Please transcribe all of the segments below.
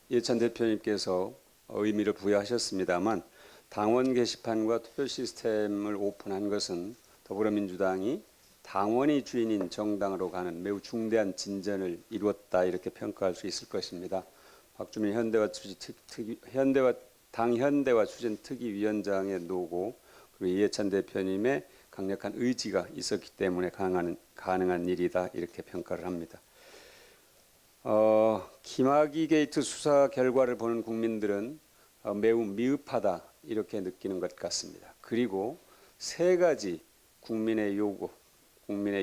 이해찬 대표님께서 의미를 부여하셨습니다만 당원 게시판과 투표 시스템을 오픈한 것은 더불어민주당이 당원이 주인인 정당으로 가는 매우 중대한 진전을 이루었다 이렇게 평가할 수 있을 것입니다. 박주민 현대화 추진 특위위원장의 노고 그리고 이해찬 대표님의 강력한 의지가 있었기 때문에 가능한 일이다 이렇게 평가를 합니다. 김학의 게이트 수사 결과를 보는 국민들은 매우 미흡하다 이렇게 느끼는 것 같습니다. 그리고 세 가지 국민의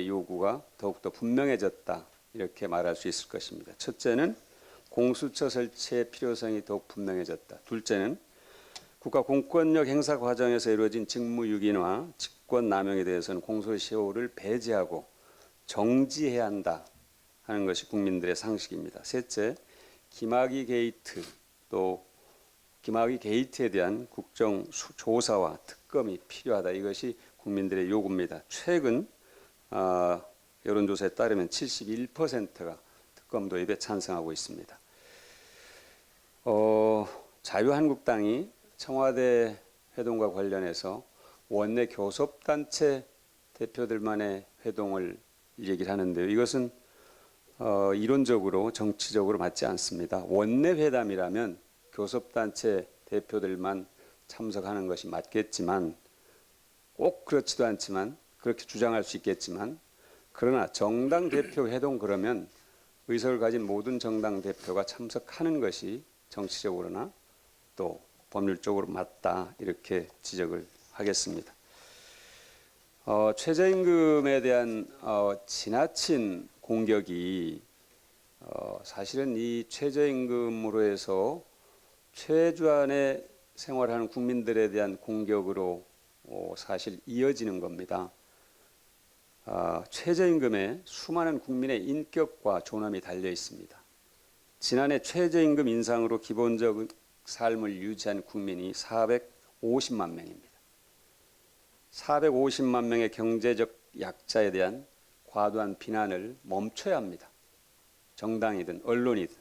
요구가 더욱더 분명해졌다 이렇게 말할 수 있을 것입니다. 첫째는 공수처 설치의 필요성이 더욱 분명해졌다. 둘째는 국가 공권력 행사 과정에서 이루어진 직무유기나 직권남용에 대해서는 공소시효를 배제하고 정지해야 한다 하는 것이 국민들의 상식입니다. 셋째, 김학의 게이트에 대한 국정조사와 특검이 필요하다. 이것이 국민들의 요구입니다. 최근 여론조사에 따르면 71%가 특검 도입에 찬성하고 있습니다. 자유한국당이 청와대 회동과 관련해서 원내 교섭단체 대표들만의 회동을 얘기를 하는데요. 이것은 이론적으로 정치적으로 맞지 않습니다. 원내 회담이라면 교섭단체 대표들만 참석하는 것이 맞겠지만 꼭 그렇지도 않지만 그렇게 주장할 수 있겠지만 그러나 정당 대표 회동 그러면 의석을 가진 모든 정당 대표가 참석하는 것이 정치적으로나 또 법률적으로 맞다 이렇게 지적을 하겠습니다. 최저임금에 대한 지나친 공격이 사실은 이 최저임금으로 해서 최저안에 생활하는 국민들에 대한 공격으로 사실 이어지는 겁니다. 최저임금에 수많은 국민의 인격과 존엄이 달려 있습니다. 지난해 최저임금 인상으로 기본적 삶을 유지한 국민이 450만 명입니다. 450만 명의 경제적 약자에 대한 과도한 비난을 멈춰야 합니다. 정당이든 언론이든.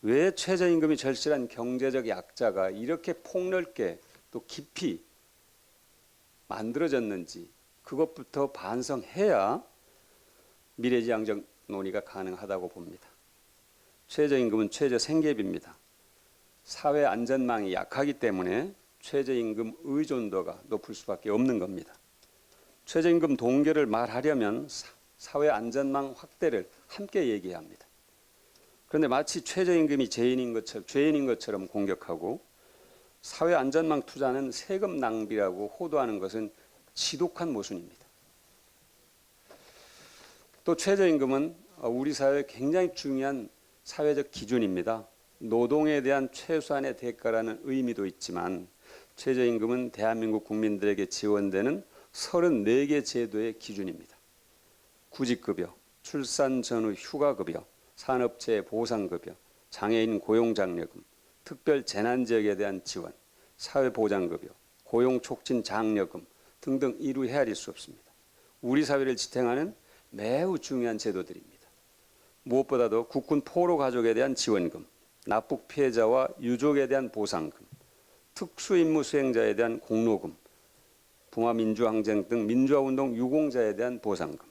왜 최저임금이 절실한 경제적 약자가 이렇게 폭넓게 또 깊이 만들어졌는지 그것부터 반성해야 미래지향적 논의가 가능하다고 봅니다. 최저임금은 최저생계비입니다. 사회 안전망이 약하기 때문에 최저임금 의존도가 높을 수밖에 없는 겁니다. 최저임금 동결을 말하려면 사회 안전망 확대를 함께 얘기해야 합니다. 그런데 마치 최저임금이 죄인인 것처럼 공격하고 사회 안전망 투자는 세금 낭비라고 호도하는 것은 지독한 모순입니다. 또 최저임금은 우리 사회의 굉장히 중요한 사회적 기준입니다. 노동에 대한 최소한의 대가라는 의미도 있지만 최저임금은 대한민국 국민들에게 지원되는 34개 제도의 기준입니다. 구직급여, 출산 전후 휴가급여, 산업재해 보상급여, 장애인 고용장려금, 특별 재난지역에 대한 지원, 사회보장급여, 고용촉진 장려금 등등 이루 헤아릴 수 없습니다. 우리 사회를 지탱하는 매우 중요한 제도들입니다. 무엇보다도 국군 포로 가족에 대한 지원금, 납북 피해자와 유족에 대한 보상금, 특수임무 수행자에 대한 공로금, 북한민주항쟁 등 민주화운동 유공자에 대한 보상금,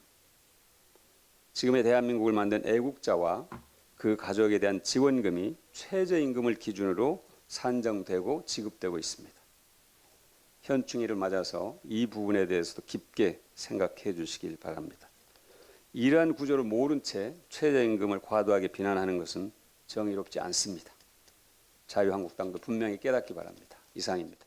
지금의 대한민국을 만든 애국자와 그 가족에 대한 지원금이 최저임금을 기준으로 산정되고 지급되고 있습니다. 현충일을 맞아서 이 부분에 대해서도 깊게 생각해 주시길 바랍니다. 이러한 구조를 모른 채 최저임금을 과도하게 비난하는 것은 정의롭지 않습니다. 자유한국당도 분명히 깨닫기 바랍니다. 이상입니다.